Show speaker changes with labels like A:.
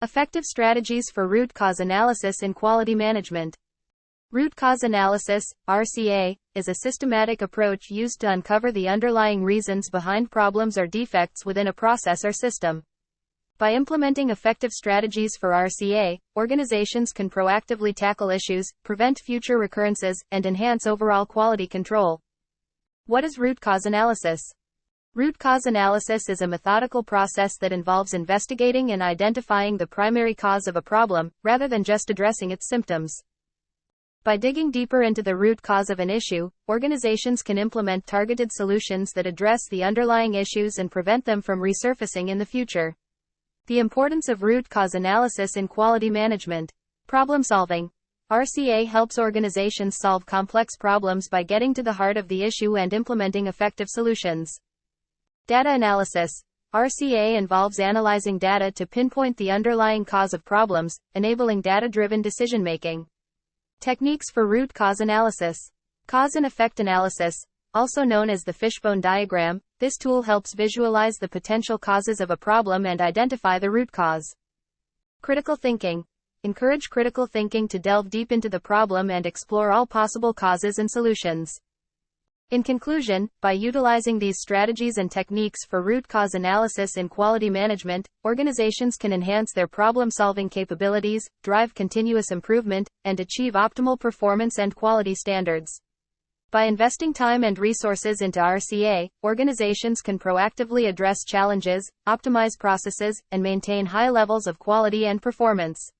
A: Effective strategies for root cause analysis in quality management. Root cause analysis, RCA, is a systematic approach used to uncover the underlying reasons behind problems or defects within a process or system. By implementing effective strategies for RCA, organizations can proactively tackle issues, prevent future recurrences, and enhance overall quality control. What is root cause analysis? Root cause analysis is a methodical process that involves investigating and identifying the primary cause of a problem, rather than just addressing its symptoms. By digging deeper into the root cause of an issue, organizations can implement targeted solutions that address the underlying issues and prevent them from resurfacing in the future. The importance of root cause analysis in quality management. Problem solving. RCA helps organizations solve complex problems by getting to the heart of the issue and implementing effective solutions. Data analysis. RCA involves analyzing data to pinpoint the underlying cause of problems, enabling data-driven decision-making. Techniques for root cause analysis. Cause and effect analysis, also known as the fishbone diagram, this tool helps visualize the potential causes of a problem and identify the root cause. Critical thinking. Encourage critical thinking to delve deep into the problem and explore all possible causes and solutions. In conclusion, by utilizing these strategies and techniques for root cause analysis in quality management, organizations can enhance their problem-solving capabilities, drive continuous improvement, and achieve optimal performance and quality standards. By investing time and resources into RCA, organizations can proactively address challenges, optimize processes, and maintain high levels of quality and performance.